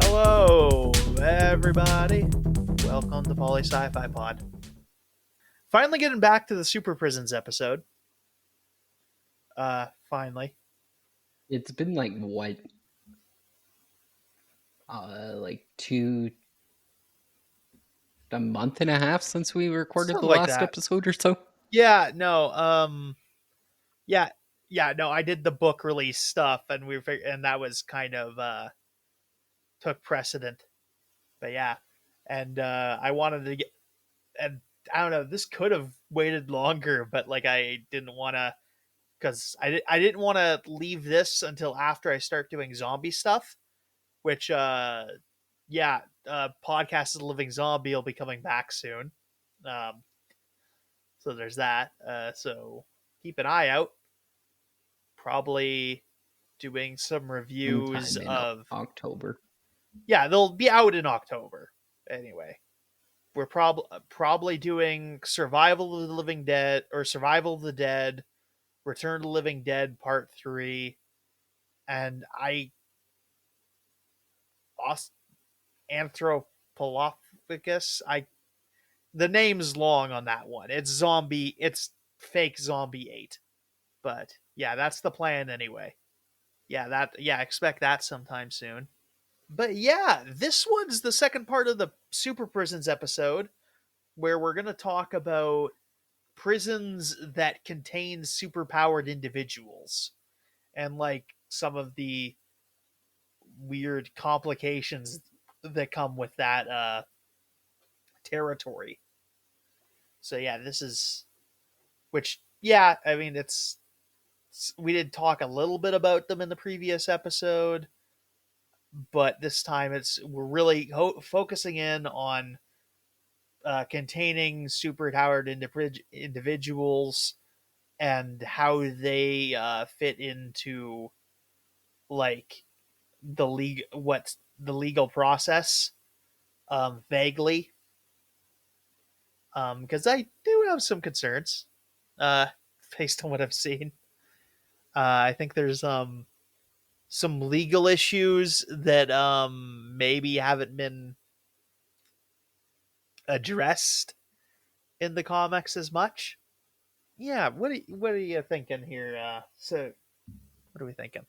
Hello, everybody. Welcome to PoliSciFiPod. Finally getting back to the Super Prisons episode. Finally. It's been like what? Like a month and a half since we recorded Something the like last that. episode or so. Yeah, no, no, I did the book release stuff and and that was kind of took precedent. But yeah. And I wanted to get and I don't know, this could have waited longer, but like I didn't want to because I didn't want to leave this until after I start doing zombie stuff, which podcast of the living zombie will be coming back soon. um so there's that. So keep an eye out, probably doing some reviews Sometime in of, October. yeah, they'll be out in October anyway. We're probably doing Survival of the Living Dead, or Survival of the Dead, Return to the Living Dead Part 3, and Anthropophagus. The name's long on that one. It's fake zombie 8. But yeah, that's the plan anyway. Expect that sometime soon. But yeah, this one's the second part of the Super Prisons episode, where we're going to talk about prisons that contain superpowered individuals and like some of the weird complications that come with that territory. So yeah, this is which yeah, I mean we did talk a little bit about them in the previous episode, but this time we're really focusing in on containing superpowered individuals and how they fit into like what's the legal process, vaguely, because I do have some concerns uh, based on what I've seen. I think there's some legal issues that maybe haven't been addressed in the comics as much. Yeah, what are you thinking here? So what are we thinking?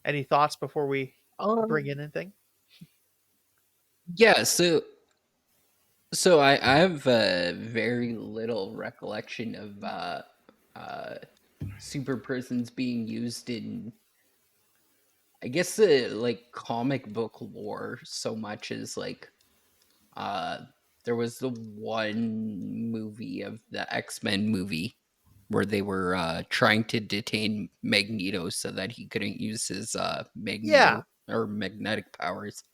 Any thoughts before we bring in anything? Yeah, so I have very little recollection of super prisons being used in, I guess, like comic book lore so much as like uh there was the one movie of the X-Men movie where they were trying to detain Magneto so that he couldn't use his Yeah, magnetic powers,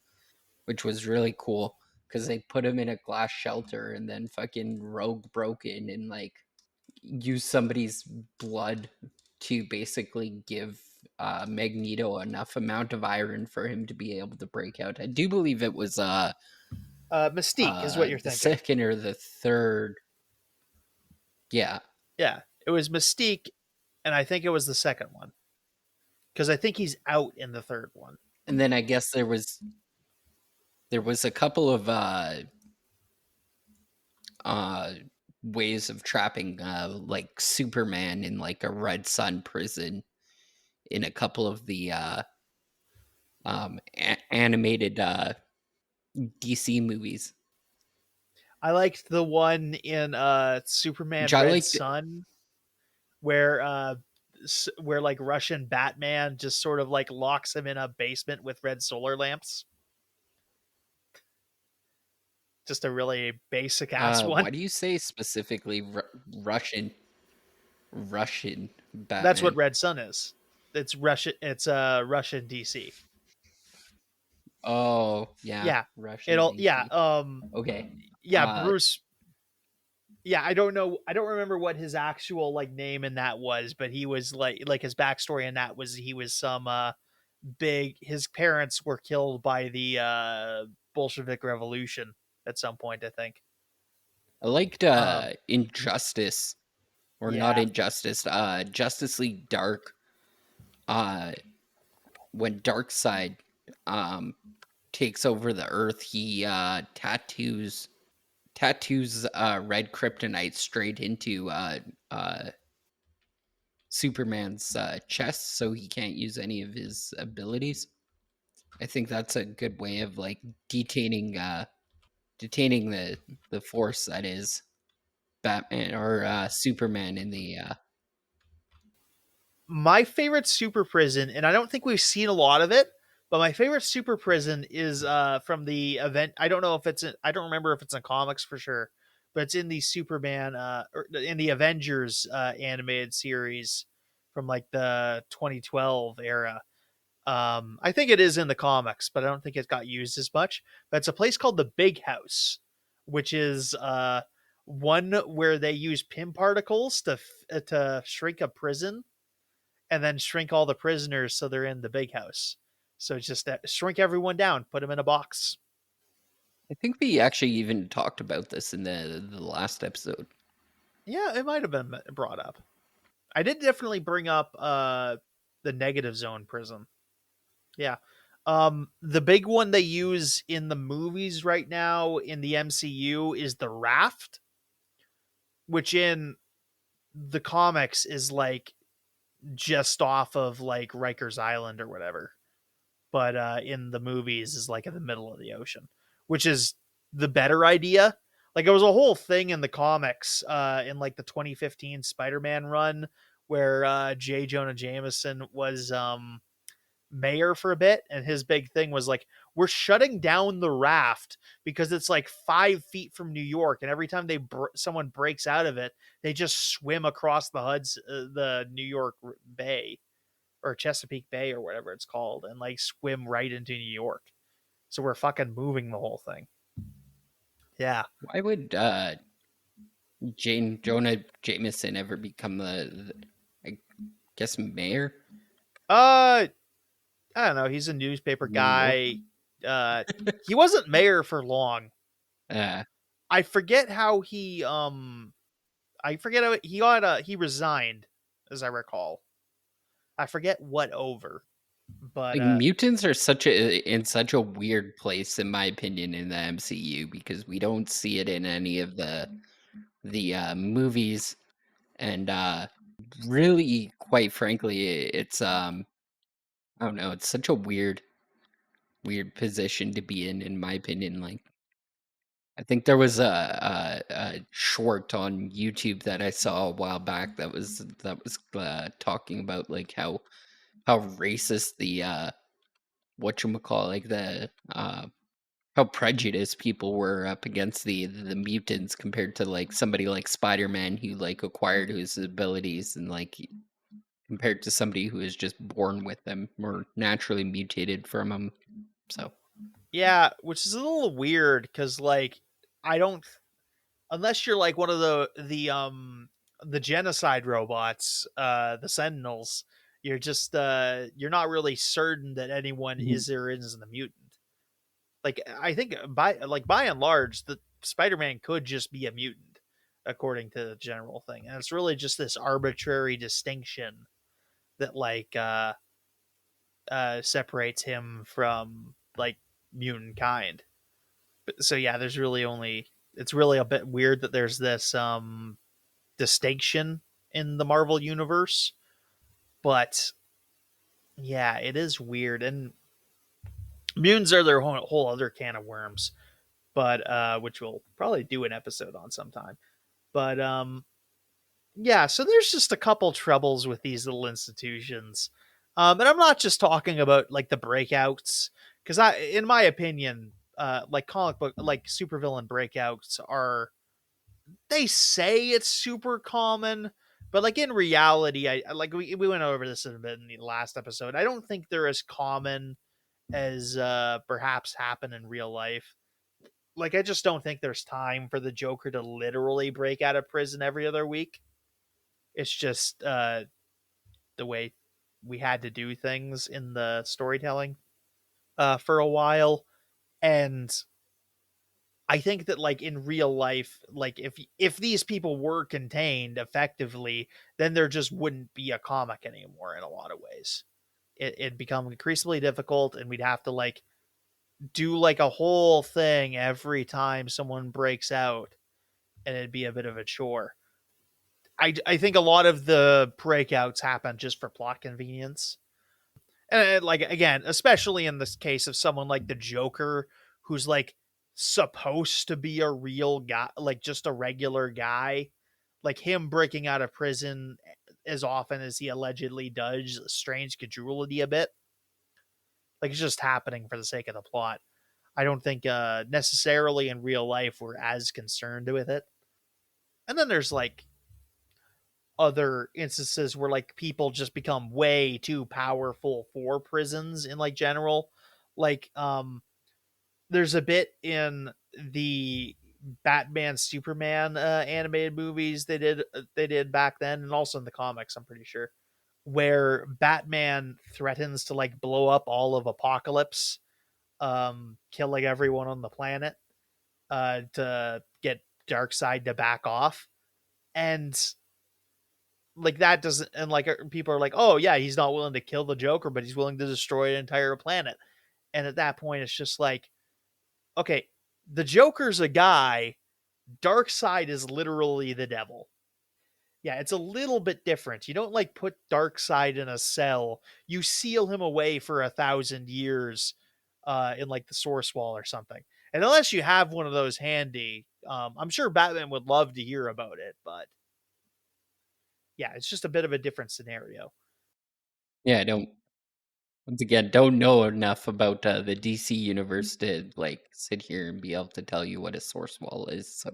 which was really cool because they put him in a glass shelter and then fucking Rogue broke in and like used somebody's blood to basically give Magneto enough amount of iron for him to be able to break out. I do believe it was Mystique is what you're the thinking. second or the third. Yeah. Yeah, it was Mystique, and I think it was the second one because I think he's out in the third one. And then I guess there was a couple of uh ways of trapping like Superman in like a Red Sun prison in a couple of the animated DC movies. I liked the one in Superman Which I Red liked. Sun where where like Russian Batman just sort of like locks him in a basement with red solar lamps. Just a really basic ass one. Why do you say specifically Russian That's what Batman? Red Sun is. It's Russian. It's Russian DC. Oh yeah, Yeah, Russian it'll yeah DC. Okay. yeah Uh, Bruce. Yeah, I don't know. I don't remember what his actual like name in that was, but he was like his backstory in that was he was some big. His parents were killed by the Bolshevik Revolution at some point, I think. I liked Um, Injustice, or not yeah, Injustice, Justice League Dark. Uh, when Darkseid um takes over the Earth, he tattoos red kryptonite straight into uh Superman's chest, so he can't use any of his abilities. I think that's a good way of like detaining detaining the force that is Batman or Superman in the my favorite super prison, and I don't think we've seen a lot of it, but my favorite super prison is from the event. I don't know if it's in, I don't remember if it's in comics for sure, but it's in the Superman or in the Avengers animated series from like the 2012 era. I think it is in the comics, but I don't think it got used as much. But it's a place called the Big House, which is one where they use pin particles to shrink a prison and then shrink all the prisoners so they're in the big house. So just shrink everyone down, put them in a box. I think we actually even talked about this in the last episode. Yeah, it might have been brought up. I did definitely bring up the negative zone prison. Yeah. The big one they use in the movies right now in the MCU is the raft, which in the comics is like just off of like Rikers Island or whatever. But in the movies is like in the middle of the ocean, which is the better idea. Like it was a whole thing in the comics in like the 2015 Spider-Man run where J. Jonah Jameson was mayor for a bit, and his big thing was like, we're shutting down the raft because it's like 5 feet from New York, and every time someone breaks out of it, they just swim across the New York Bay or Chesapeake Bay or whatever it's called, and like swim right into New York. So we're fucking moving the whole thing. Yeah. Why would Jane Jonah Jameson ever become I guess mayor Uh, I don't know. He's a newspaper New York? guy. Uh, he wasn't mayor for long. Uh, I forget how I forget how he resigned, as I recall. I forget what over, but like mutants are such a in such a weird place in my opinion in the MCU because we don't see it in any of the movies and really quite frankly it's I don't know, it's such a weird position to be in my opinion. Like I think there was a short on YouTube that I saw a while back that was talking about like how racist the whatchamacall like the how prejudiced people were up against the mutants compared to like somebody like Spider-Man who like acquired his abilities and like compared to somebody who is just born with them or naturally mutated from them. So yeah, which is a little weird because like I don't unless you're like one of the genocide robots, the Sentinels, you're not really certain that anyone Mhm. is or isn't a mutant. Like I think by and large, the Spider-Man could just be a mutant, according to the general thing, and it's really just this arbitrary distinction that separates him from like mutant kind. So yeah, there's really only it's really a bit weird that there's this distinction in the Marvel universe, but yeah, it is weird, and mutants are their whole other can of worms, but which we'll probably do an episode on sometime. But yeah, so there's just a couple troubles with these little institutions, and I'm not just talking about like the breakouts, because in my opinion, like comic book, like supervillain breakouts are they say it's super common, but like in reality, like we went over this a bit in the last episode. I don't think they're as common as perhaps happen in real life. like I just don't think there's time for the Joker to literally break out of prison every other week. It's just the way we had to do things in the storytelling for a while, and I think that like in real life, like if these people were contained effectively, then there just wouldn't be a comic anymore in a lot of ways. It'd become increasingly difficult, and we'd have to like do like a whole thing every time someone breaks out, and it'd be a bit of a chore. I think a lot of the breakouts happen just for plot convenience. And like again, especially in this case of someone like the Joker, who's like supposed to be a real guy, like just a regular guy, like him breaking out of prison as often as he allegedly does, strange credulity a bit. Like it's just happening for the sake of the plot. I don't think necessarily in real life we're as concerned with it. And then there's like other instances where like people just become way too powerful for prisons in like general. Like there's a bit in the Batman Superman animated movies they did back then, and also in the comics, I'm pretty sure, where Batman threatens to like blow up all of Apocalypse, killing everyone on the planet, to get Darkseid to back off. And like that doesn't, and like people are like, oh yeah, he's not willing to kill the Joker, but he's willing to destroy an entire planet. And at that point it's just like, okay, the Joker's a guy, Darkseid is literally the devil. Yeah, it's a little bit different. You don't like put Darkseid in a cell, you seal him away for 1,000 years in like the Source Wall or something. And unless you have one of those handy, I'm sure Batman would love to hear about it, but yeah, it's just a bit of a different scenario. Yeah, I don't. Once again, don't know enough about the DC universe to like sit here and be able to tell you what a source wall is. So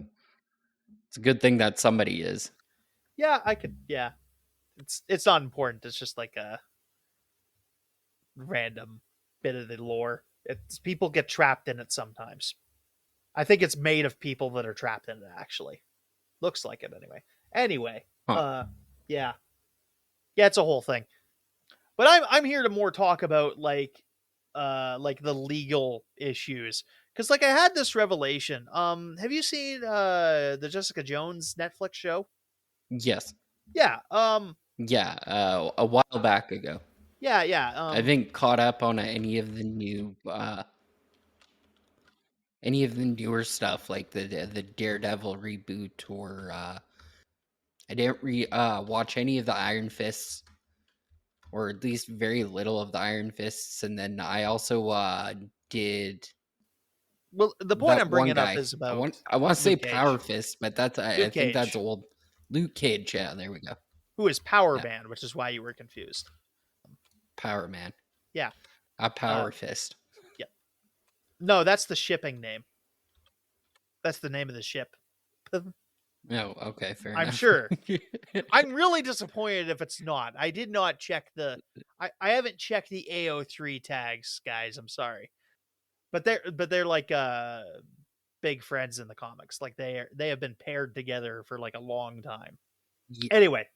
it's a good thing that somebody is. Yeah, I could. Yeah, it's not important. It's just like a random bit of the lore. It's people get trapped in it sometimes. I think it's made of people that are trapped in it. Actually, looks like it anyway. Anyway, Huh. yeah, yeah, it's a whole thing. But I'm here to more talk about like the legal issues, because like I had this revelation. Have you seen the Jessica Jones Netflix show? Yes. Yeah. Yeah. A while back ago. Yeah. Yeah. I haven't caught up on any of the newer stuff like the Daredevil reboot or I didn't watch any of the Iron Fists or at least very little of the Iron Fists, and then I also did Well, the point that I'm one bringing up guy. is I about want I want to say Luke Power Cage. Fist, but that's I Luke think that's Cage, old. Luke Cage, yeah, there we go. who is Power Yeah, Band, which is why you were confused. Power Man, Yeah. a Uh, Power Fist. yeah. No, that's the shipping name. That's the name of the ship. Oh, okay, fair I'm enough. sure. I'm really disappointed if it's not. I did not check the. I haven't checked the AO3 tags, guys. I'm sorry, but they're like big friends in the comics. Like they have been paired together for like a long time. Ye- Anyway,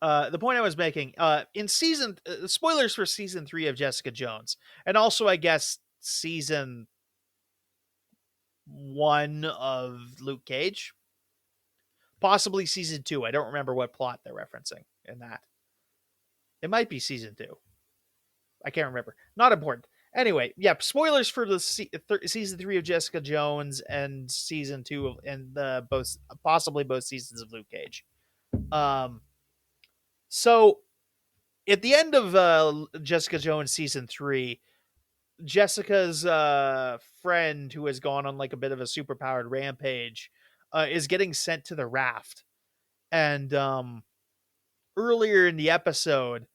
the point I was making, in season spoilers for season 3 of Jessica Jones, and also I guess season 1 of Luke Cage, possibly season 2. I don't remember what plot they're referencing in that. It might be season 2. I can't remember. Not important. Anyway, yeah, spoilers for the season 3 of Jessica Jones and season 2 of, and the both possibly both seasons of Luke Cage. Um, so at the end of Jessica Jones season 3, Jessica's friend, who has gone on like a bit of a superpowered rampage, is getting sent to the raft. And earlier in the episode,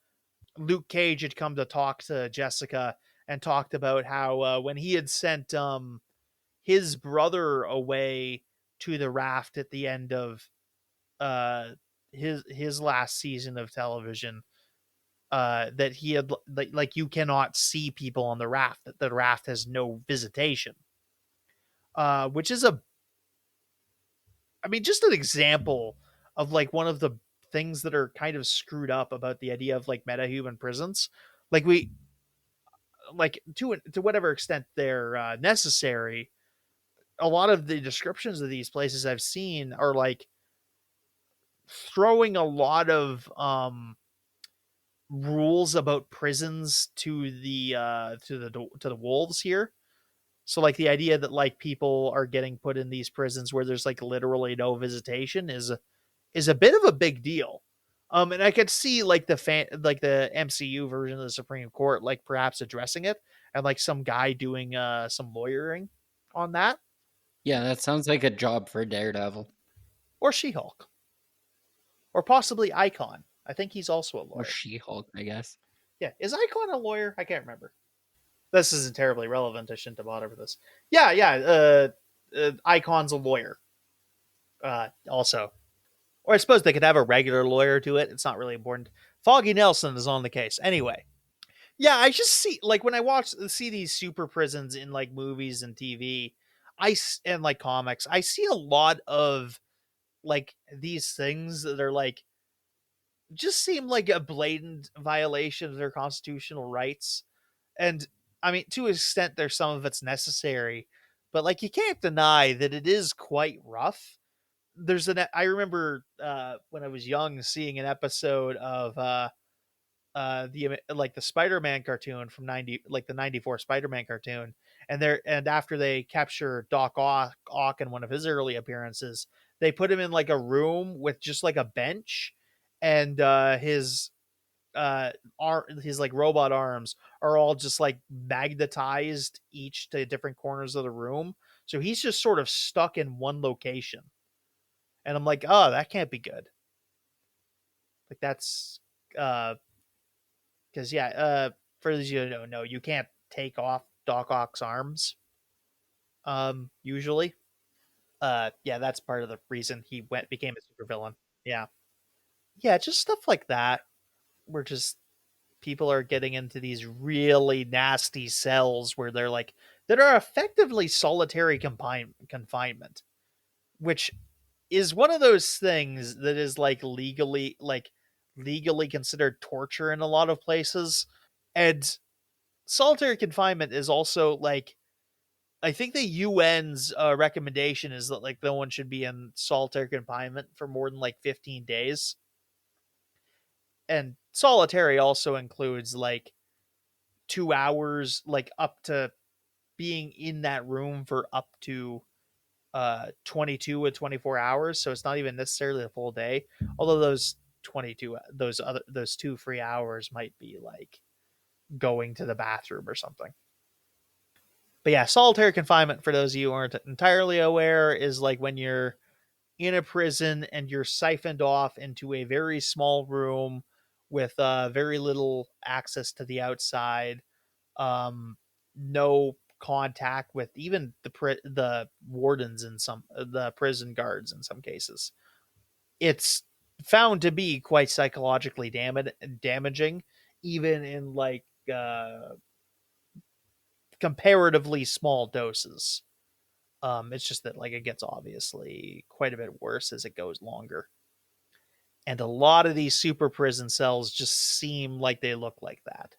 Luke Cage had come to talk to Jessica and talked about how when he had sent his brother away to the raft at the end of uh, his last season of television, that he had like you cannot see people on the raft, that the raft has no visitation. which is a, I mean, just an example of like one of the things that are kind of screwed up about the idea of like metahuman prisons. Like we, like to whatever extent they're necessary. A lot of the descriptions of these places I've seen are like throwing a lot of rules about prisons to the wolves here. So like the idea that like people are getting put in these prisons where there's like literally no visitation is a bit of a big deal. And I could see like the MCU version of the Supreme Court like perhaps addressing it, and like some guy doing some lawyering on that, Yeah, that sounds like a job for Daredevil or She-Hulk, or possibly Icon. I think he's also a or lawyer. She-Hulk, I guess. Yeah, is Icon a lawyer? I can't remember. This isn't terribly relevant. I shouldn't have bought over this. Yeah, yeah. Icon's a lawyer. Also, or I suppose they could have a regular lawyer do it. It's not really important. Foggy Nelson is on the case anyway. Yeah, I just see like when I see these super prisons in like movies and TV, and like comics, I see a lot of like these things that are like just seem like a blatant violation of their constitutional rights. And I mean, to an extent, there's some of it's necessary, but like you can't deny that it is quite rough. I remember when I was young seeing an episode of the like the Spider-Man cartoon from 90, like the 94 Spider-Man cartoon, and after they capture Ock in one of his early appearances, they put him in like a room with just like a bench, and his like robot arms are all just like magnetized each to different corners of the room, so he's just sort of stuck in one location. And I'm like, oh, that can't be good. Like that's uh because yeah, for those of you who don't know, you can't take off Doc Ock's arms. Usually. Yeah, that's part of the reason he went became a supervillain. Yeah. Yeah, just stuff like that. Where just people are getting into these really nasty cells where they're like that are effectively solitary confinement, which is one of those things that is legally considered torture in a lot of places. And solitary confinement is also like, I think the UN's recommendation is that like no one should be in solitary confinement for more than like 15 days. And solitary also includes like 2 hours, like up to being in that room for up to 22 to 24 hours. So it's not even necessarily a full day. Although those 2 free hours might be like going to the bathroom or something. But yeah, solitary confinement, for those of you who aren't entirely aware, is like when you're in a prison and you're siphoned off into a very small room with very little access to the outside, no contact with even the wardens and some the prison guards in some cases. It's found to be quite psychologically damaging, even in like comparatively small doses. It's just that like it gets obviously quite a bit worse as it goes longer. And a lot of these super prison cells just seem like they look like that.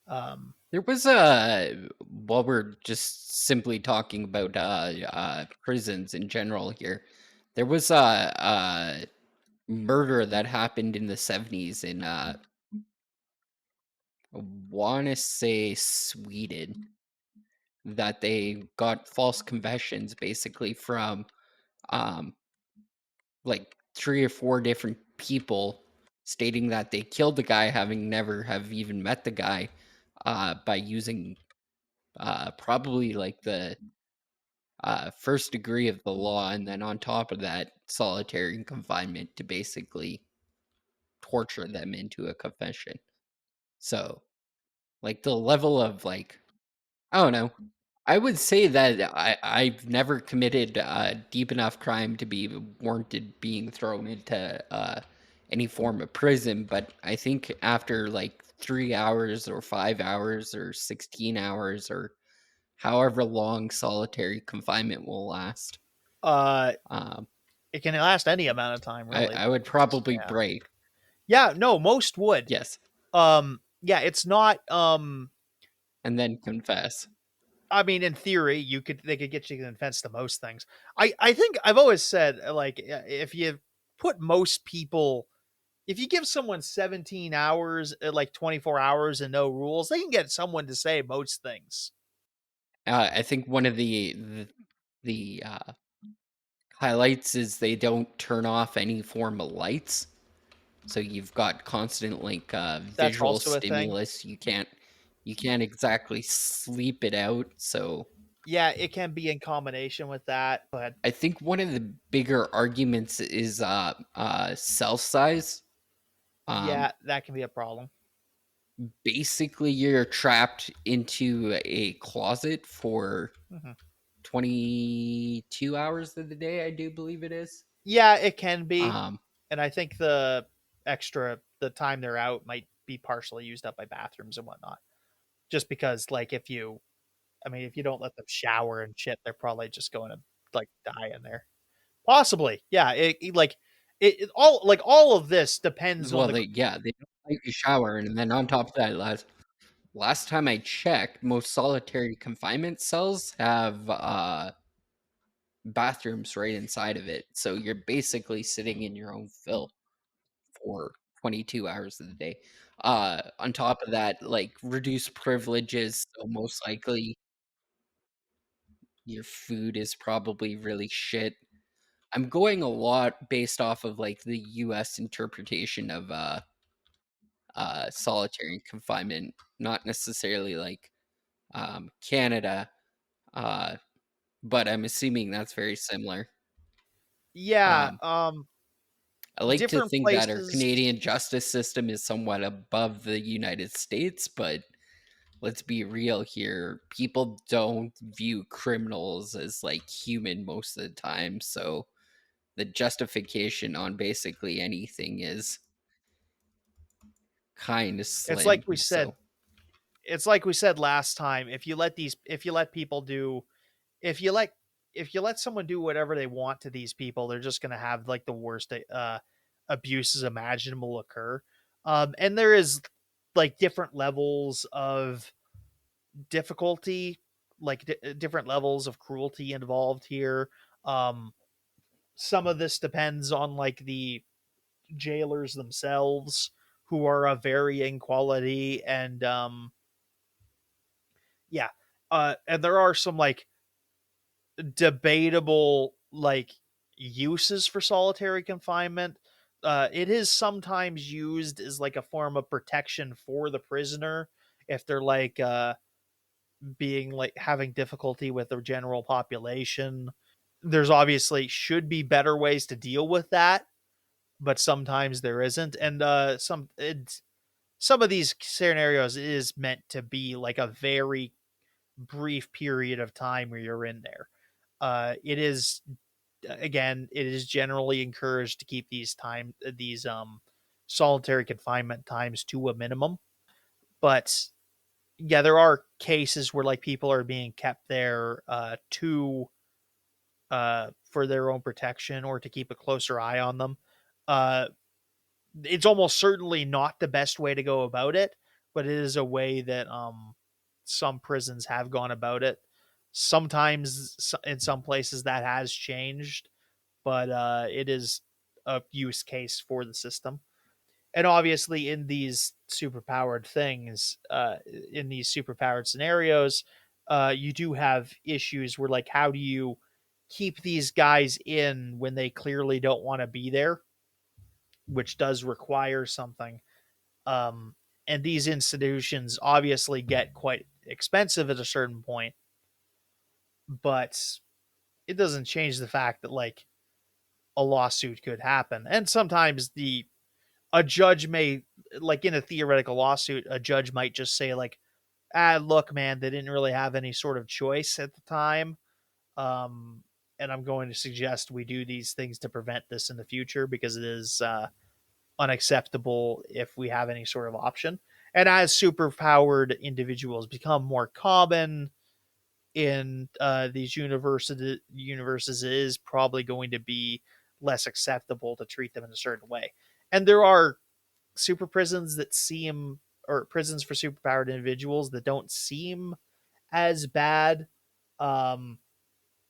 Um, There was a while we're just simply talking about prisons in general here. There was a murder that happened in the 70s in I want to say Sweden, that they got false confessions basically from um like three or four different people stating that they killed the guy having never have even met the guy by using probably like the first degree of the law, and then on top of that solitary confinement to basically torture them into a confession. So like the level of like, I don't know. I would say that I've never committed a deep enough crime to be warranted being thrown into any form of prison, but I think after like 3 hours or 5 hours or 16 hours or however long solitary confinement will last. Uh, Um, it can last any amount of time, I, really. I would It's, probably yeah, break. yeah. No, most would. Yes, Yeah, it's not. and then confess. I mean, in theory, they could get you to confess to most things. I think I've always said like if you put most people, if you give someone 17 hours, like 24 hours and no rules, they can get someone to say most things. I think one of the highlights is they don't turn off any form of lights. So you've got constant like That's visual also a thing. stimulus. You can't exactly sleep it out. So Yeah, it can be in combination with that, but I think one of the bigger arguments is cell size. Um yeah, that can be a problem. Basically you're trapped into a closet for Mhm. 22 hours of the day, I do believe it is. Yeah, it can be, Um and I think the time they're out might be partially used up by bathrooms and whatnot. Just because, like, I mean, if you don't let them shower and shit, they're probably just going to like die in there. Possibly, yeah. All of this depends on well, the. they don't let you shower, and then on top of that, last time I checked, most solitary confinement cells have bathrooms right inside of it. So you're basically sitting in your own filth for 22 hours of the day. On top of that, like reduced privileges, so most likely your food is probably really shit. I'm going a lot based off of like the US interpretation of solitary confinement, not necessarily like Canada, uh, but I'm assuming that's very similar. Yeah, Um, I like to different think that our places. Canadian justice system is somewhat above the United States, but let's be real here. People don't view criminals as like human most of the time, so the justification on basically anything is kind of It's like slim. we said. So, It's like we said last time. If you let people do, if you let, if you let someone do whatever they want to these people, they're just going to have like the worst abuses imaginable occur. And there is like different levels of difficulty, like different levels of cruelty involved here. Um, some of this depends on like the jailers themselves, who are of varying quality, and yeah, and there are some like debatable like uses for solitary confinement. It is sometimes used as like a form of protection for the prisoner if they're like being like having difficulty with the general population. There's obviously should be better ways to deal with that, but sometimes there isn't, and some of these scenarios is meant to be like a very brief period of time where you're in there. It is again, it is generally encouraged to keep these solitary confinement times to a minimum. But yeah, there are cases where like people are being kept there to for their own protection or to keep a closer eye on them. Uh, it's almost certainly not the best way to go about it, but it is a way that some prisons have gone about it. Sometimes in some places that has changed, but it is a use case for the system. And obviously, in these superpowered things, in these superpowered scenarios, you do have issues where, like, how do you keep these guys in when they clearly don't want to be there, which does require something. Um, and these institutions obviously get quite expensive at a certain point, but it doesn't change the fact that like a lawsuit could happen. And sometimes the a judge may, like in a theoretical lawsuit, a judge might just say like, look, man, they didn't really have any sort of choice at the time. Um, and I'm going to suggest we do these things to prevent this in the future because it is unacceptable if we have any sort of option. And as superpowered individuals become more common, in these universes is probably going to be less acceptable to treat them in a certain way. And there are super prisons that seem, or prisons for superpowered individuals that don't seem as bad. Um,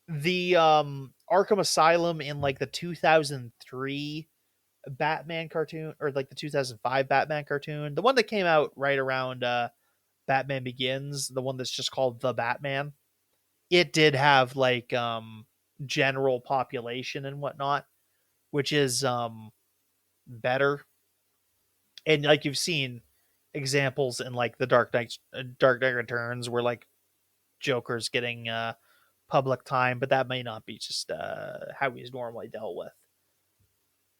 the Arkham Asylum in like the 2003 Batman cartoon, or like the 2005 Batman cartoon, the one that came out right around Batman Begins, the one that's just called The Batman, it did have like general population and whatnot, which is better. And like you've seen examples in like the Dark Knight Returns where like Joker's getting public time, but that may not be just how he's normally dealt with.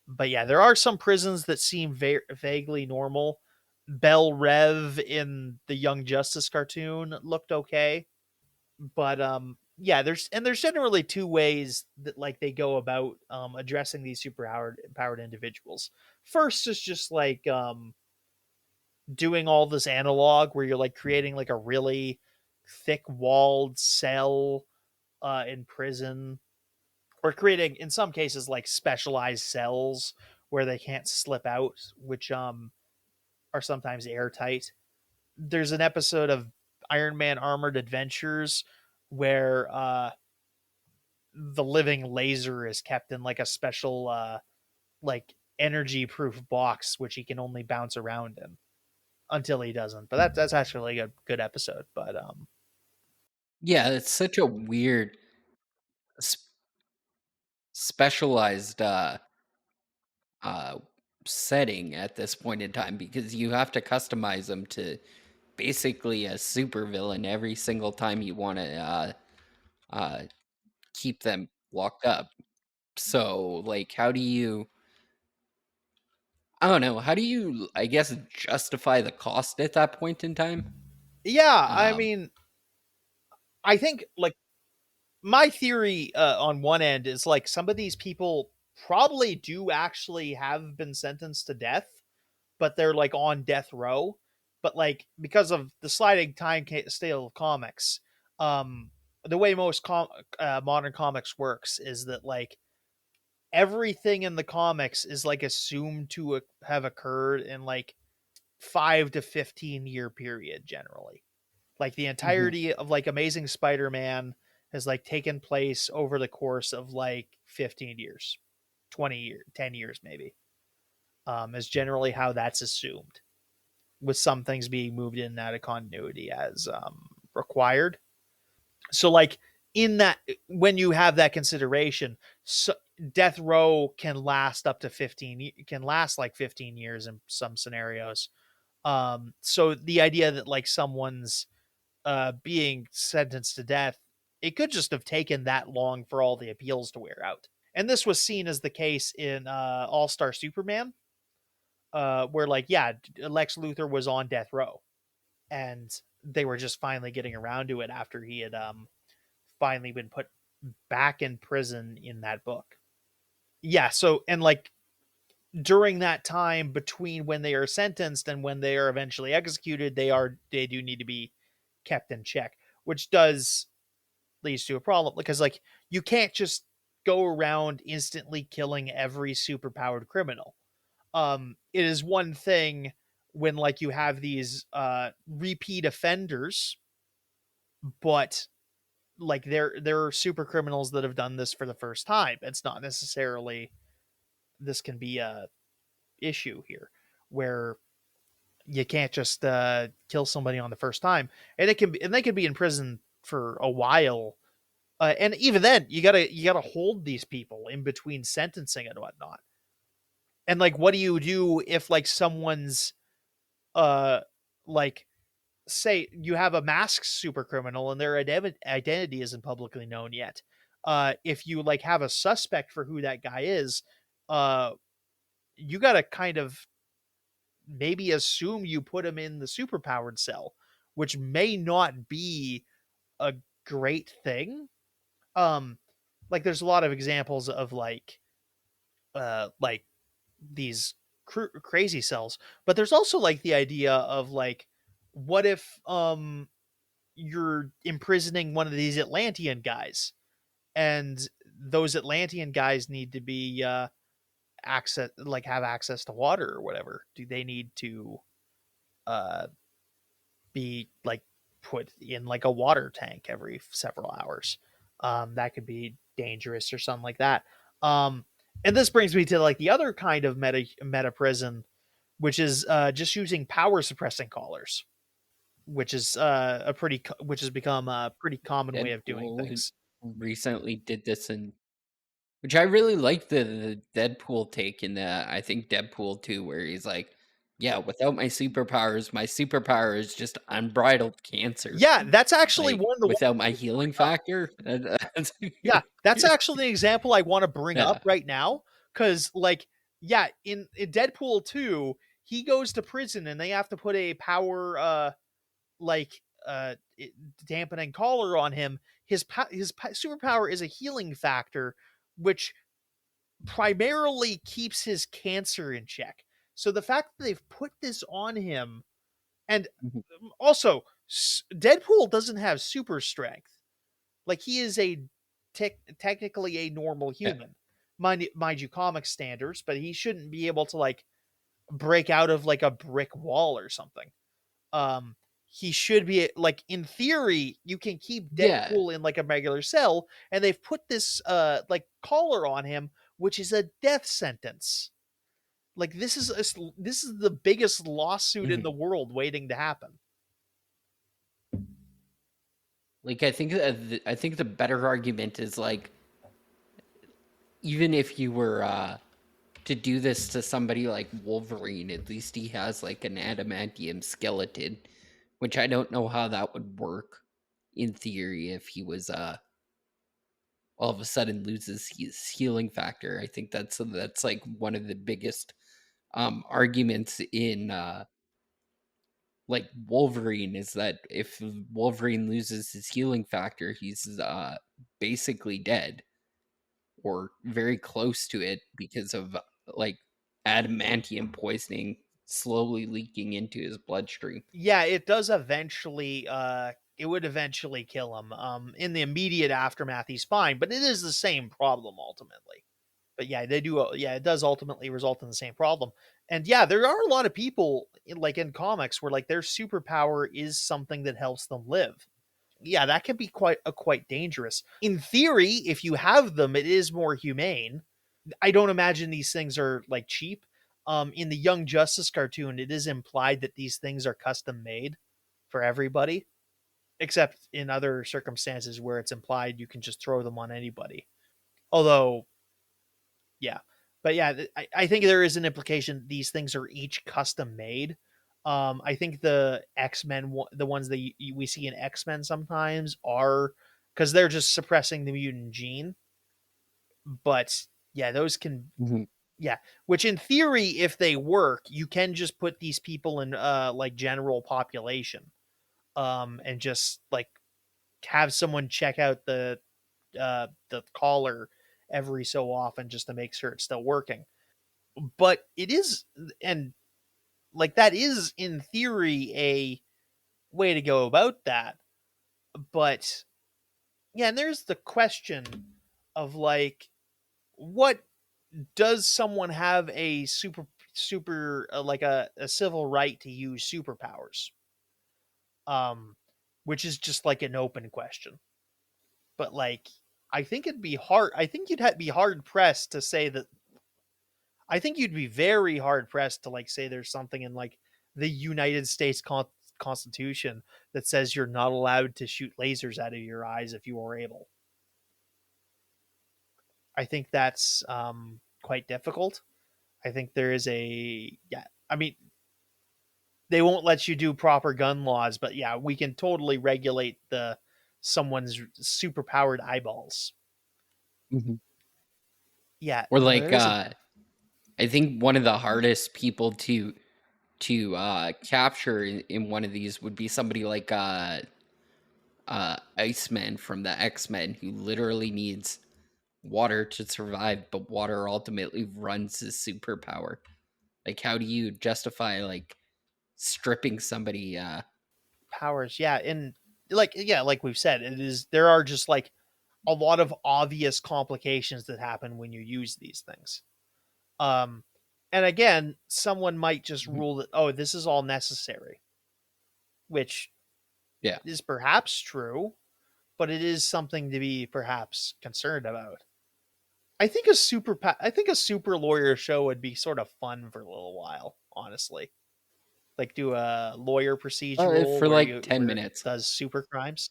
But yeah, there are some prisons that seem vaguely normal. Bell Rev in the Young Justice cartoon looked okay, but yeah, there's generally two ways that like they go about addressing these super powered individuals. First is just like doing all this analog where you're like creating like a really thick walled cell in prison, or creating in some cases like specialized cells where they can't slip out, which are sometimes airtight. There's an episode of Iron Man Armored Adventures where the living laser is kept in like a special like energy proof box which he can only bounce around in until he doesn't. But that's actually a good episode. But Yeah, it's such a weird s- specialized uh setting at this point in time because you have to customize them to basically a supervillain every single time you want to uh keep them locked up. So, like, how do you I don't know, how do you, I guess, justify the cost at that point in time? yeah, I Um, mean, I think like my theory on one end is like some of these people probably do actually have been sentenced to death, but they're like on death row. But like because of the sliding time scale of comics, um, the way most modern comics works is that like everything in the comics is like assumed to have occurred in like 5 to 15 year period generally. Like the mhm, entirety of like Amazing Spider-Man has like taken place over the course of like 15 years, 20 years, 10 years maybe. Is generally how that's assumed, with some things being moved in and out of continuity as required. So like in that, when you have that consideration, so death row can last up to 15, can last like 15 years in some scenarios. So the idea that like someone's being sentenced to death, it could just have taken that long for all the appeals to wear out. And this was seen as the case in All Star Superman, where like yeah, Lex Luthor was on death row, and they were just finally getting around to it after he had finally been put back in prison in that book. Yeah, so and like during that time between when they are sentenced and when they are eventually executed, they do need to be kept in check, which does leads to a problem because like you can't just go around instantly killing every superpowered criminal. It is one thing when like you have these repeat offenders, but like there are super criminals that have done this for the first time. It's not necessarily, this can be a issue here where you can't just kill somebody on the first time, and it can be, and they can be in prison for a while. And even then, you gotta hold these people in between sentencing and whatnot. And like, what do you do if like someone's uh like, say you have a masked super criminal and their identity isn't publicly known yet? If you like have a suspect for who that guy is, uh, you gotta kind of maybe assume you put him in the superpowered cell, which may not be a great thing. Um, like there's a lot of examples of like these crazy cells, but there's also like the idea of like, what if you're imprisoning one of these Atlantean guys, and those Atlantean guys need to be access like have access to water or whatever. Do they need to uh be like put in like a water tank every several hours? That could be dangerous or something like that. Um, and this brings me to like the other kind of meta prison, which is just using power suppressing collars, which is which has become a pretty common way of doing Deadpool things. recently did this, and which I really like the Deadpool take in that. I think Deadpool 2, where he's like, "Yeah, without my superpower is just unbridled cancer. Yeah, that's actually Like, one of the ones without I my was healing bring up. factor." Yeah, that's actually the example I want to bring up Yeah. right now because, like, yeah, in Deadpool 2, he goes to prison and they have to put a power, like, dampening collar on him. Superpower is a healing factor, which primarily keeps his cancer in check. So the fact that they've put this on him, and Mhm. also Deadpool doesn't have super strength. Like he is a technically a normal Yeah. human, mind you, comic standards, but he shouldn't be able to like break out of like a brick wall or something. Um, he should be like in theory, you can keep Yeah. Deadpool in like a regular cell, and they've put this like collar on him, which is a death sentence. Like this is the biggest lawsuit in Mhm. the world waiting to happen. Like, I think the better argument is, like, even if you were, to do this to somebody like Wolverine, at least he has, like, an adamantium skeleton, which I don't know how that would work in theory if he was, all of a sudden loses his healing factor. I think that's like one of the biggest arguments in like Wolverine, is that if Wolverine loses his healing factor, he's basically dead or very close to it because of like adamantium poisoning slowly leaking into his bloodstream. Yeah, it does eventually it would eventually kill him. In the immediate aftermath he's fine, but it is the same problem ultimately. But yeah, they do yeah, it does ultimately result in the same problem. And yeah, there are a lot of people like in comics where like their superpower is something that helps them live. Yeah, that can be quite dangerous. In theory, if you have them, it is more humane. I don't imagine these things are like cheap. In the Young Justice cartoon, it is implied that these things are custom made for everybody, except in other circumstances where it's implied you can just throw them on anybody. Although, yeah, but yeah, I think there is an implication these things are each custom made. I think the X-Men, the ones that we see in X-Men sometimes are because they're just suppressing the mutant gene. But yeah, those can Mhm. yeah, which in theory, if they work, you can just put these people in like general population, and just like have someone check out the collar every so often just to make sure it's still working. But it is, and like that is in theory a way to go about that. But yeah, and there's the question of like what does someone have a super like a civil right to use superpowers, um which is just like an open question. But like I think it'd be hard, I think be hard pressed to say that. I think you'd be very hard pressed to like say there's something in like the United States constitution that says you're not allowed to shoot lasers out of your eyes if you are able. I think that's quite difficult. I think there is a yeah. I mean, they won't let you do proper gun laws, but yeah, we can totally regulate the someone's super powered eyeballs. Mhm. Yeah, Or no, like, there's a I think one of the hardest people to capture in one of these would be somebody like Iceman from the X-Men, who literally needs water to survive, but water ultimately runs his superpower. Like, how do you justify like stripping somebody? powers. Yeah, and like yeah, like we've said, it is there are just like a lot of obvious complications that happen when you use these things. Um, and again, someone might just Mhm. rule that, oh, this is all necessary, which Yeah. is perhaps true, but it is something to be perhaps concerned about. I think a super lawyer show would be sort of fun for a little while, honestly. Like do a lawyer procedural For where like you 10 where it minutes. does super crimes.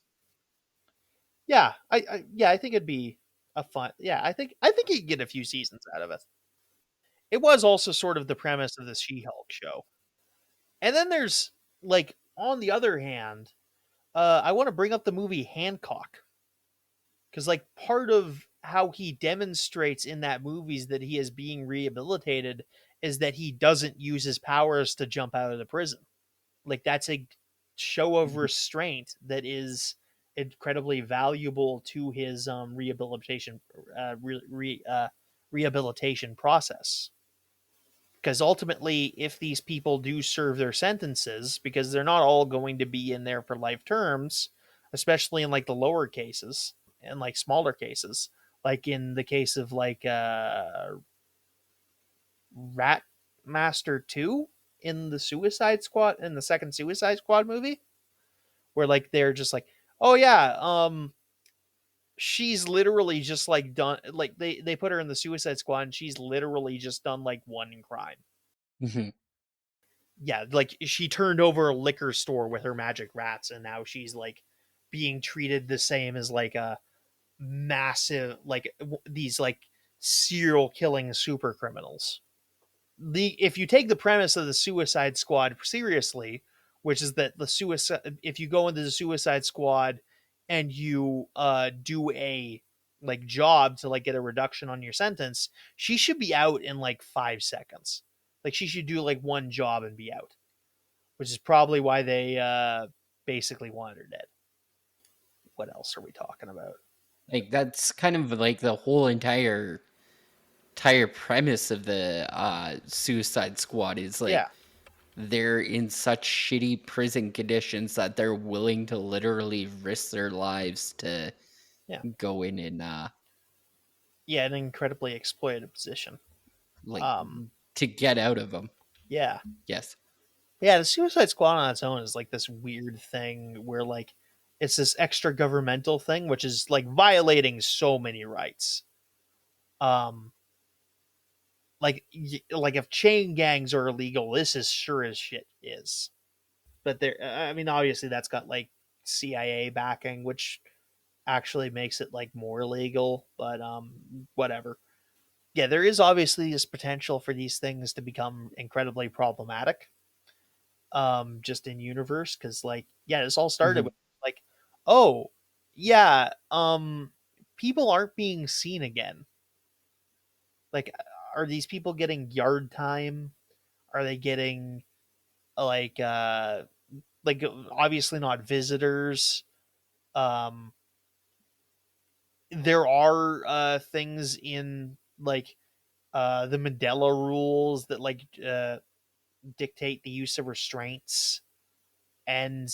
Yeah, yeah, I think it'd be a fun. Yeah, I think you could get a few seasons out of it. It was also sort of the premise of the She-Hulk show. And then there's like on the other hand, I want to bring up the movie Hancock because like part of how he demonstrates in that movie is that he is being rehabilitated is that he doesn't use his powers to jump out of the prison. Like that's a show of Mhm. restraint that is incredibly valuable to his rehabilitation process. Because ultimately, if these people do serve their sentences, because they're not all going to be in there for life terms, especially in like the lower cases and like smaller cases, like in the case of like Rat Master 2 in the Suicide Squad, in the second Suicide Squad movie, where like they're just like, oh yeah, she's literally just like done, like they put her in the Suicide Squad and she's literally just done like one crime. Mhm. Yeah, like she turned over a liquor store with her magic rats and now she's like being treated the same as like a massive like these like serial killing super criminals. The if you take the premise of the Suicide Squad seriously, which is that the suicide if you go into the Suicide Squad and you do a like job to like get a reduction on your sentence, she should be out in like 5 seconds. Like she should do like one job and be out, which is probably why they basically wanted her dead. What else are we talking about? Like that's kind of like the whole entire premise of the Suicide Squad is Yeah, like they're in such shitty prison conditions that they're willing to literally risk their lives to yeah, go in and yeah, an incredibly exploited position. like Um, to get out of them. yeah, Yes. yeah. The Suicide Squad on its own is like this weird thing where like it's this extra governmental thing, which is like violating so many rights. Um, like if chain gangs are illegal, this is sure as shit is. But there, I mean, obviously that's got like CIA backing, which actually makes it like more legal. But whatever. Yeah, there is obviously this potential for these things to become incredibly problematic. Just in universe, because like yeah, this all started Mhm. with like, oh yeah, people aren't being seen again. Like, are these people getting yard time? Are they getting like obviously not visitors? Um, there are things in like the Mandela rules that like dictate the use of restraints, and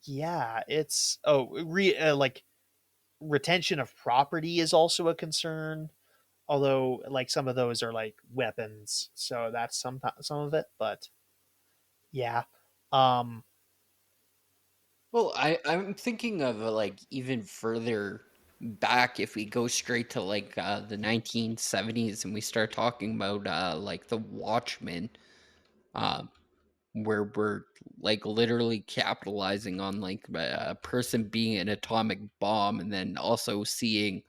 yeah, it's like retention of property is also a concern. Although like some of those are like weapons, so that's some of it. But yeah, um, Well, I'm thinking of like even further back if we go straight to like the 1970s and we start talking about like the Watchmen, uh, where we're like literally capitalizing on like a person being an atomic bomb and then also seeing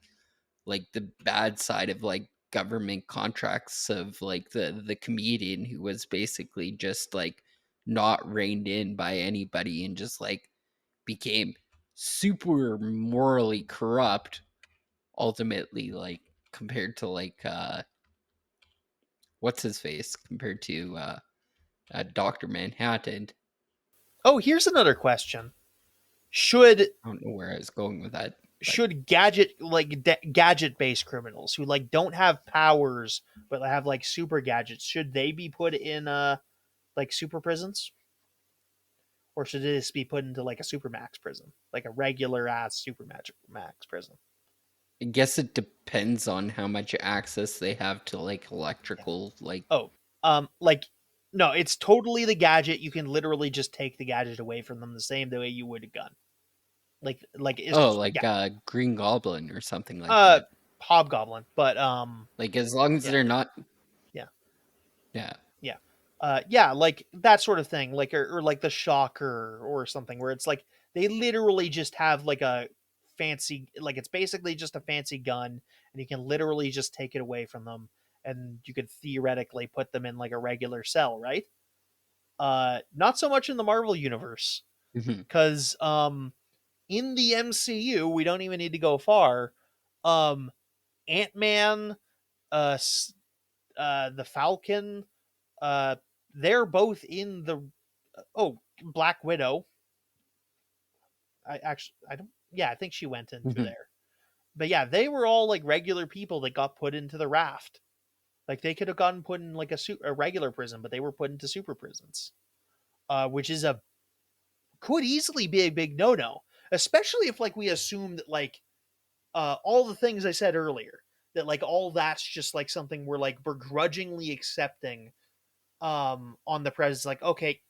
like the bad side of like government contracts of like the comedian who was basically just like not reined in by anybody and just like became super morally corrupt ultimately, like compared to like what's his face compared to Dr. Manhattan. oh, here's another question: should I don't know where I was going with that, but gadget based criminals who like don't have powers but have like super gadgets, should they be put in like super prisons, or should this be put into like a supermax prison, like a regular ass supermax max prison? I guess it depends on how much access they have to like Yeah. electrical, like Oh, like no, it's totally the gadget. You can literally just take the gadget away from them the same the way you would a gun. Like oh, it's like yeah, Green Goblin or something like uh, that. hobgoblin, but Like as long as yeah, they're not, yeah, yeah. yeah, yeah, like that sort of thing, like or like the shocker or something, where it's like they literally just have like a fancy, like it's basically just a fancy gun, and you can literally just take it away from them, and you could theoretically put them in like a regular cell, right? Not so much in the Marvel universe, Mhm. because in the MCU, we don't even need to go far. Um, Ant Man, uh, the Falcon, uh, they're both in the Black Widow. I don't. Yeah, I think she went into Mhm. there. But yeah, they were all like regular people that got put into the raft. Like they could have gotten put in like a regular prison, but they were put into super prisons, which is a could easily be a big no no, especially if like we assume that like all the things I said earlier, that like all that's just like something we're like begrudgingly accepting on the president's like, okay,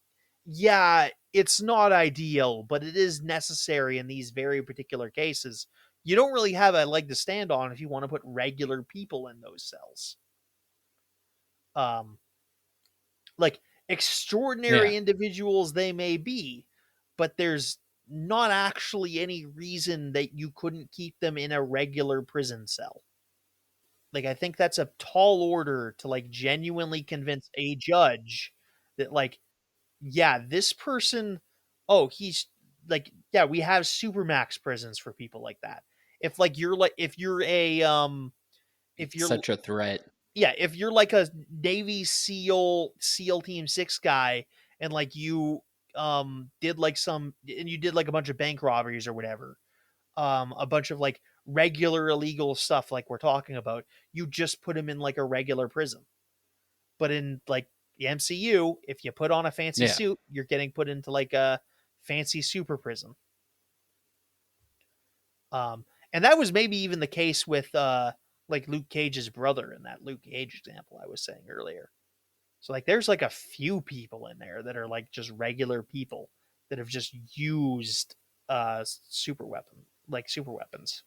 yeah, it's not ideal, but it is necessary in these very particular cases. You don't really have a leg to stand on if you want to put regular people in those cells. Um, like Yeah. extraordinary individuals they may be, but there's not actually any reason that you couldn't keep them in a regular prison cell. Like I think that's a tall order to like genuinely convince a judge that like yeah, this person he's like yeah, we have supermax prisons for people like that. If like you're like if you're Such a threat. yeah, if you're like a Navy SEAL Team 6 guy and like you did like some and you did like a bunch of bank robberies or whatever, a bunch of like regular illegal stuff like we're talking about, you just put him in like a regular prison. But in like the MCU, if you put on a fancy Yeah. suit, you're getting put into like a fancy super prison. And that was maybe even the case with like Luke Cage's brother in that Luke Cage example I was saying earlier. So like there's like a few people in there that are like just regular people that have just used super weapons.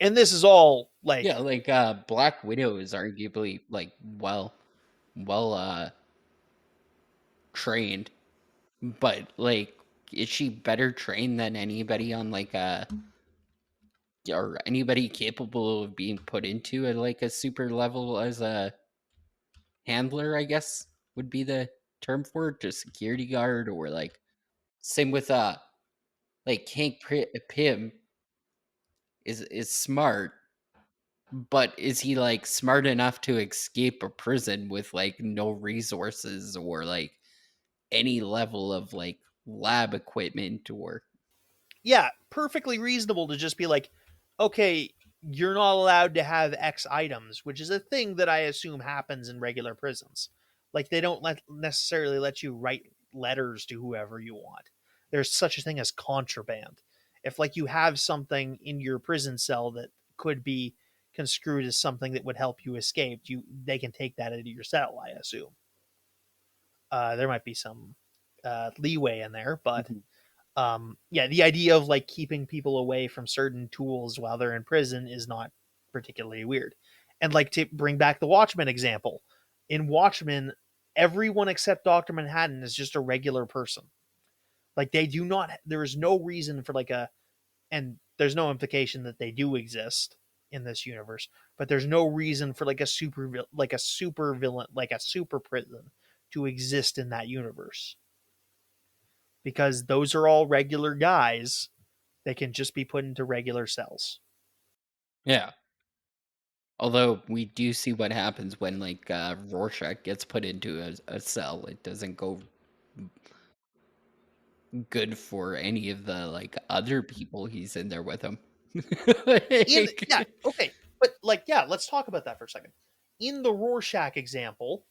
And this is all Yeah, like like Black Widow is arguably like well trained, but like is she better trained than anybody on like or anybody capable of being put into a like a super level as a handler, I guess would be the term for it, just security guard or like same with like Pym is smart, but is he like smart enough to escape a prison with like no resources or like any level of like lab equipment or yeah, perfectly reasonable to just be like, okay, you're not allowed to have X items, which is a thing that I assume happens in regular prisons. Like they don't necessarily let you write letters to whoever you want. There's such a thing as contraband. If like you have something in your prison cell that could be construed as something that would help you escape, you they can take that into your cell, I assume. There might be some leeway in there, but Mhm. yeah, the idea of like keeping people away from certain tools while they're in prison is not particularly weird. And like to bring back the Watchmen example, in Watchmen, everyone except Dr. Manhattan is just a regular person. Like they do not there is no reason for like a and there's no implication that they do exist in this universe, but there's no reason for like a super villain like a super prison to exist in that universe because those are all regular guys. They can just be put into regular cells. yeah. Although we do see what happens when like Rorschach gets put into a cell, it doesn't go good for any of the like other people he's in there with him. In yeah, Like, okay, but like yeah, let's talk about that for a second. In the Rorschach example,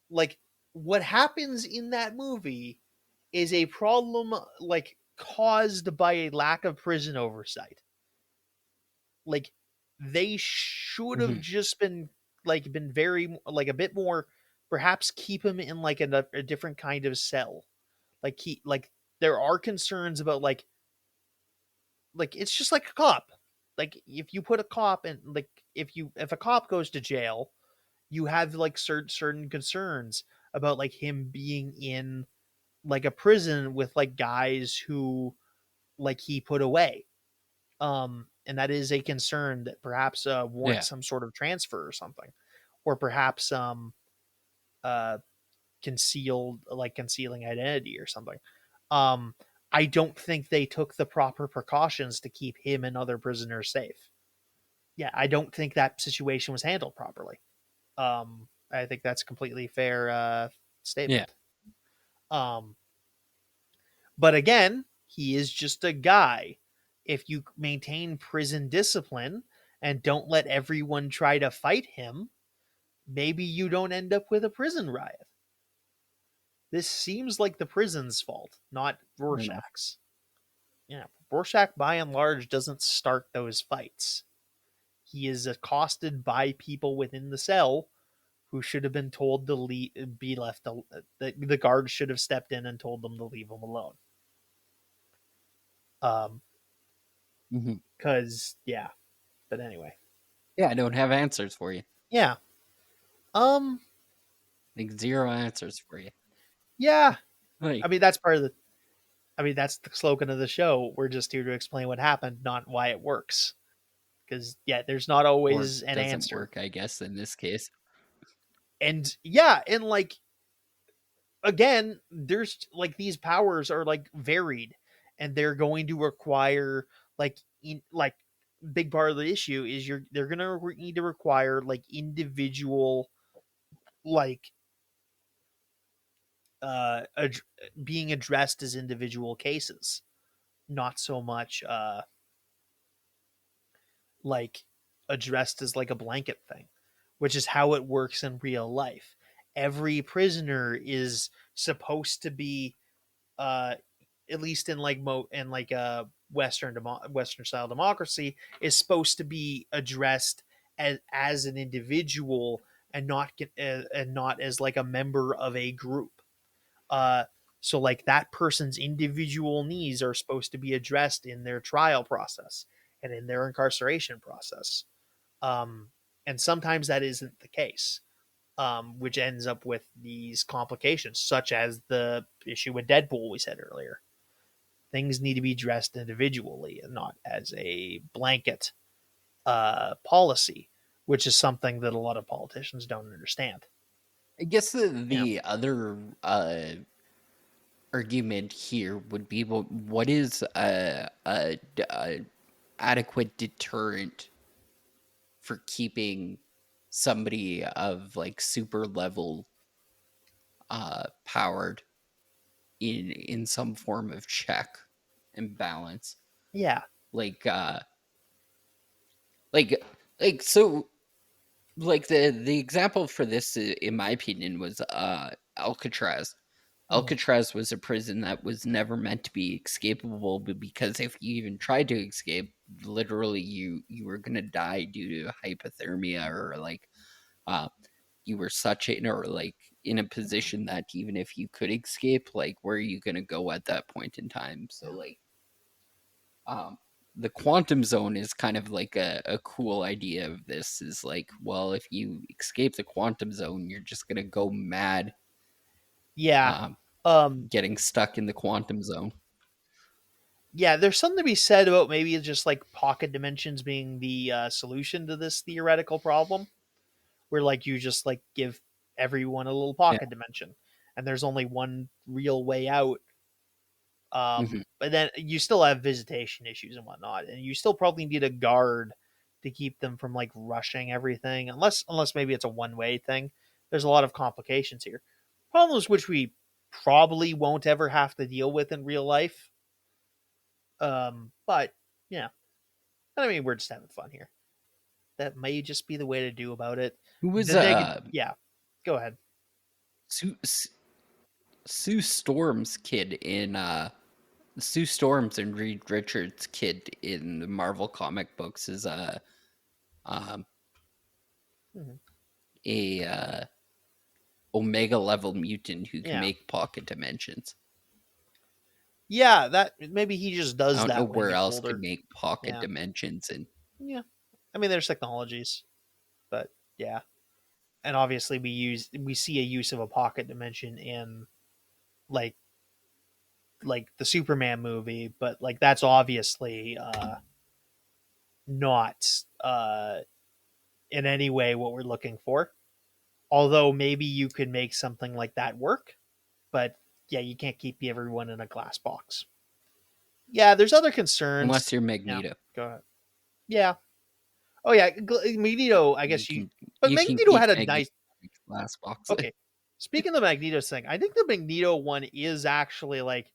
like what happens in that movie is a problem like caused by a lack of prison oversight. Like they should have Mhm. just been like been very like a bit more, perhaps keep him in like a different kind of cell. Like he like there are concerns about like it's just like a cop. Like if you put a cop in like if a cop goes to jail, you have like certain concerns about like him being in like a prison with like guys who like he put away. And that is a concern that perhaps Yeah. warrants some sort of transfer or something, or perhaps uh concealing identity or something. um I don't think they took the proper precautions to keep him and other prisoners safe. Yeah, I don't think that situation was handled properly. I think that's a completely fair Yeah. statement. um but again, he is just a guy. If you maintain prison discipline and don't let everyone try to fight him, maybe you don't end up with a prison riot. This seems like the prison's fault, not Fair enough. Rorschach's. Yeah, Rorschach by and large doesn't start those fights. He is accosted by people within the cell who should have been told to be left. The guards should have stepped in and told them to leave him alone. Um, Mhm. because yeah, but anyway, Yeah, I don't have answers for you. yeah. Um, Like zero answers for you. yeah. I Like mean, that's part of the. I mean, that's the slogan of the show. We're just here to explain what happened, not why it works. Because yeah, there's not or always an doesn't answer. work, I guess, in this case. And yeah, and like again, there's like these powers are like varied, and they're going to require like like big part of the issue is they're gonna need to require like individual like ad- being addressed as individual cases, not so much like addressed as like a blanket thing, which is how it works in real life. Every prisoner is supposed to be uh at least in like in like a western style democracy, is supposed to be addressed as an individual, and not as like a member of a group. uh so like that person's individual needs are supposed to be addressed in their trial process and in their incarceration process. um and sometimes that isn't the case, which ends up with these complications, such as the issue with Deadpool we said earlier. Things need to be addressed individually and not as a blanket policy, which is something that a lot of politicians don't understand. I guess Yeah. the other argument here would be what is a adequate deterrent for keeping somebody of like super level powered in some form of check and balance. Yeah. Like like so like the example for this in my opinion was Alcatraz. Mhm. Alcatraz was a prison that was never meant to be escapable, but because if you even tried to escape, literally you were gonna die due to hypothermia or like uh you were such in or like in a position that even if you could escape, like where are you gonna go at that point in time? So like um the quantum zone is kind of like a cool idea of this is like, well, if you escape the quantum zone, you're just gonna go mad Yeah. um Um, getting stuck in the quantum zone. yeah, there's something to be said about maybe just like pocket dimensions being the solution to this theoretical problem, where like you just like give everyone a little Yeah. pocket dimension, and there's only one real way out. Mhm. But then you still have visitation issues and whatnot, and you still probably need a guard to keep them from like rushing everything, unless maybe it's a one way thing. There's a lot of complications here, problems which we probably won't ever have to deal with in real life. But yeah, I mean we're just having fun here. That may just be the way to do about it. Who was The negative, yeah. Go ahead. Sue Storm's kid in Sue Storm's and Reed Richards' kid in the Marvel comic books is um, Mhm. a Omega level mutant who can Yeah. make pocket dimensions. Yeah, that maybe he just I does don't know that when he where gets else could older. make pocket Yeah. dimensions, and Yeah. I mean, there's technologies, but yeah. And obviously we see a use of a pocket dimension in like the Superman movie, but like that's obviously not in any way what we're looking for. Although maybe you could make something like that work, but yeah, you can't keep everyone in a glass box. Yeah, there's other concerns. unless you're Yeah, Magneto, go ahead. Yeah. Oh yeah, Magneto. I you guess you. can But you can Magneto keep had a Magneto nice. in glass boxes. Okay, speaking of the Magneto thing, I think the Magneto one is actually like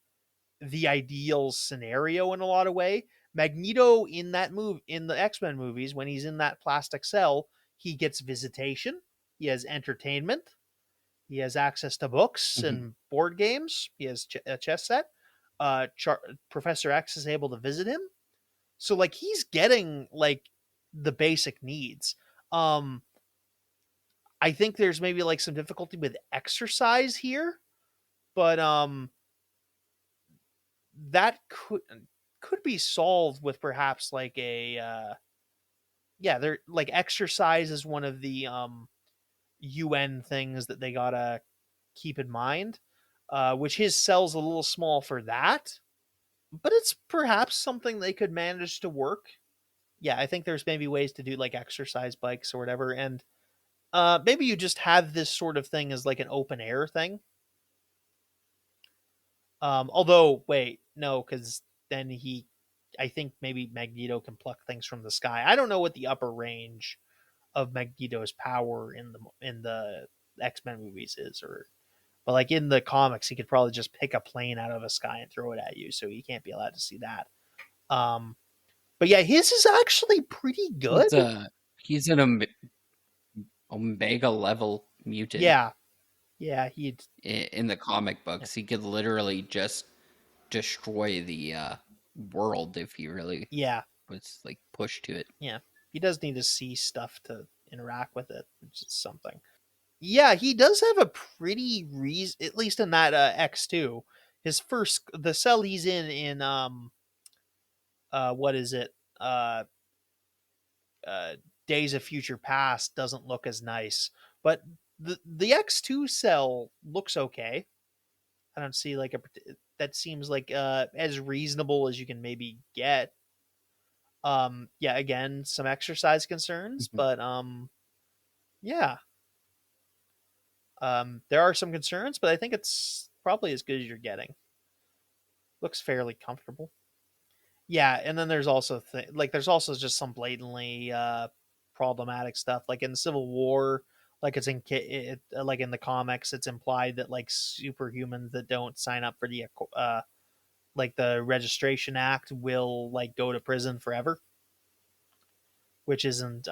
the ideal scenario in a lot of way. Magneto in that move in the X-Men movies, when he's in that plastic cell, he gets visitation, he has entertainment, he has access to books Mhm. and board games, he has a chess set. Professor X is able to visit him, so like he's getting like the basic needs. Um, I think there's maybe like some difficulty with exercise here, but that could be solved with perhaps like a yeah, they're like exercise is one of the UN things that they gotta keep in mind. Which his cell's a little small for that, but it's perhaps something they could manage to work. Yeah, I think there's maybe ways to do like exercise bikes or whatever, and maybe you just have this sort of thing as like an open air thing. Although, wait, no, because then I think maybe Magneto can pluck things from the sky. I don't know what the upper range of Magneto's power in the X Men movies is, or but like in the comics, he could probably just pick a plane out of the sky and throw it at you, so you can't be allowed to see that. Um, but yeah, his is actually pretty good. He's an Omega level mutant Yeah, yeah, he'd in the comic yeah, books. He could literally just destroy the world if he really yeah, was like pushed to it. yeah. He does need to see stuff to interact with it, which is something. Yeah, he does have a pretty reason, at least in that X2. His first the cell he's in what is it? Uh uh Days of Future Past doesn't look as nice. But the X2 cell looks okay. I don't see like a that seems like as reasonable as you can maybe get. Yeah, again, some exercise concerns, Mhm. but yeah. There are some concerns, but I think it's probably as good as you're getting. Looks fairly comfortable. Yeah, and then there's also like there's also just some blatantly problematic stuff like in Civil War, like like in the comics it's implied that like superhumans that don't sign up for the like the registration act will like go to prison forever, which isn't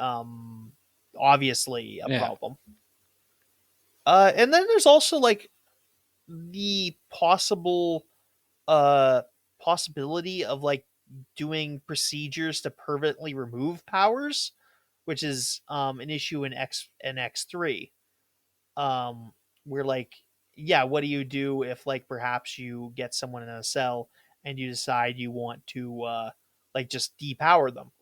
obviously a Yeah. problem. And then there's also like the uh possibility of like doing procedures to permanently remove powers, which is an issue in X3. Um where like yeah, what do you do if like perhaps you get someone in a cell and you decide you want to like just depower them.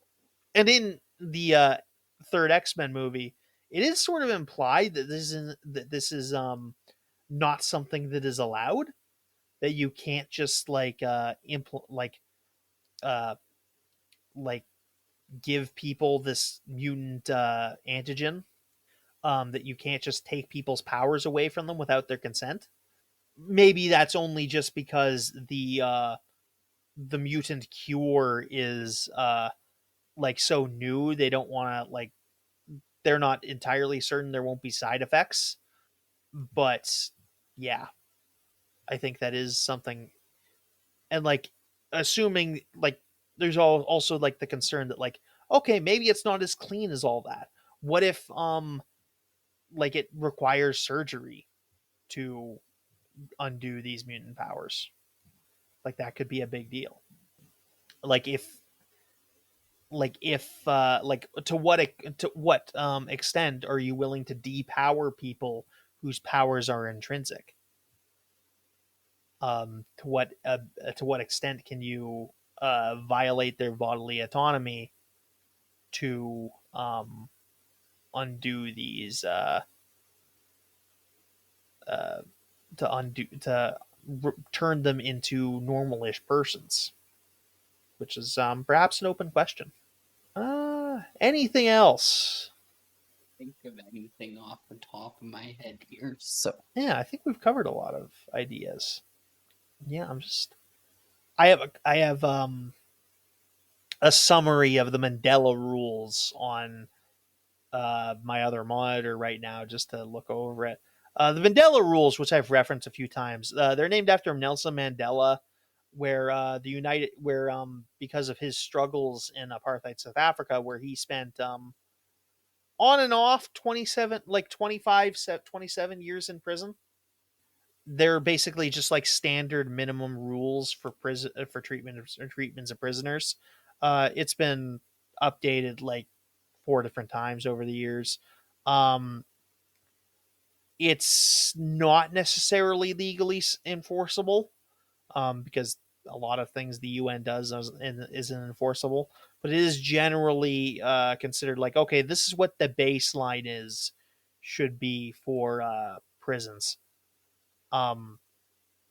And in the third X-Men movie, it is sort of implied that this is not something that is allowed, that you can't just like uh like give people this mutant antigen, that you can't just take people's powers away from them without their consent. Maybe that's only just because the mutant cure is like so new, they don't want to like they're not entirely certain there won't be side effects. But yeah, I think that is something. And like assuming like there's also like the concern that like okay, maybe it's not as clean as all that. What if like it requires surgery to undo these mutant powers. Like that could be a big deal. Like like to what extent are you willing to depower people whose powers are intrinsic? To what extent can you violate their bodily autonomy to undo these uh, turn them into normalish persons, which is perhaps an open question. Anything else? Think of anything off the top of my head here. So Yeah, I think we've covered a lot of ideas. Yeah, I have a summary of the Mandela rules on my other monitor right now just to look over it. The Mandela rules, which I've referenced a few times, they're named after Nelson Mandela, where because of his struggles in apartheid South Africa, where he spent on and off 27 like 25 27 years in prison. They're basically just like standard minimum rules for prison for treatments of prisoners. It's been updated like 4 different times over the years. Um, it's not necessarily legally enforceable because a lot of things the UN does isn't enforceable, but it is generally considered like, okay, this is what the baseline should be for prisons. Um,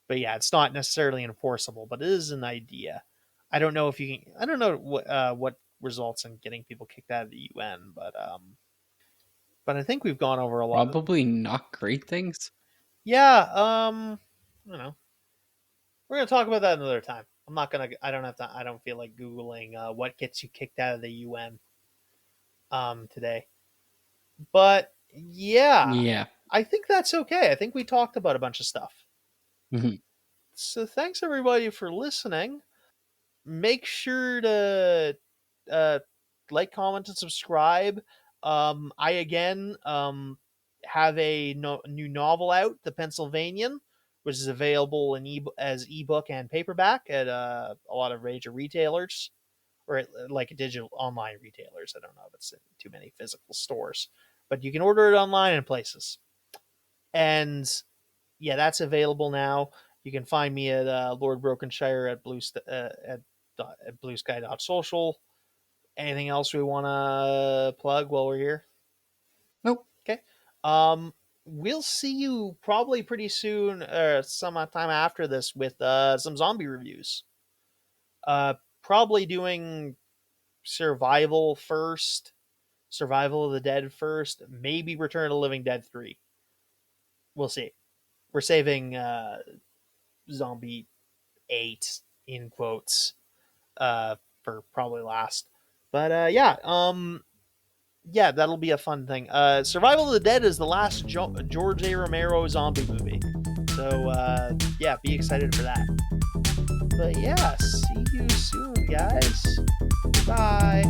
but yeah, it's not necessarily enforceable, but it is an idea. I don't know if you can. I don't know what results in getting people kicked out of the UN, but I think we've gone over a lot. probably not great things. Yeah, I don't know. We're gonna talk about that another time. I'm not gonna. I don't have to. I don't feel like googling what gets you kicked out of the UN today. But yeah, Yeah. I think that's okay. I think we talked about a bunch of stuff. Mhm. So thanks everybody for listening. Make sure to uh, like, comment, and subscribe. I again have a new novel out, The Pennsylvanian, which is available as ebook and paperback at a lot of major retailers, or like digital online retailers. I don't know if it's in too many physical stores, but you can order it online in places. And yeah, that's available now. You can find me at Lord Brokenshire at at bluesky.social. Anything else we want to plug while we're here? Nope. Okay. We'll see you probably pretty soon, sometime after this, with some zombie reviews. Probably doing survival first, Survival of the Dead first, maybe Return of the Living Dead 3. We'll see. We're saving Zombie 8 in quotes for probably last. But yeah, that'll be a fun thing. Survival of the Dead is the last George A. Romero zombie movie. So yeah, be excited for that. But yeah, see you soon, guys. Bye.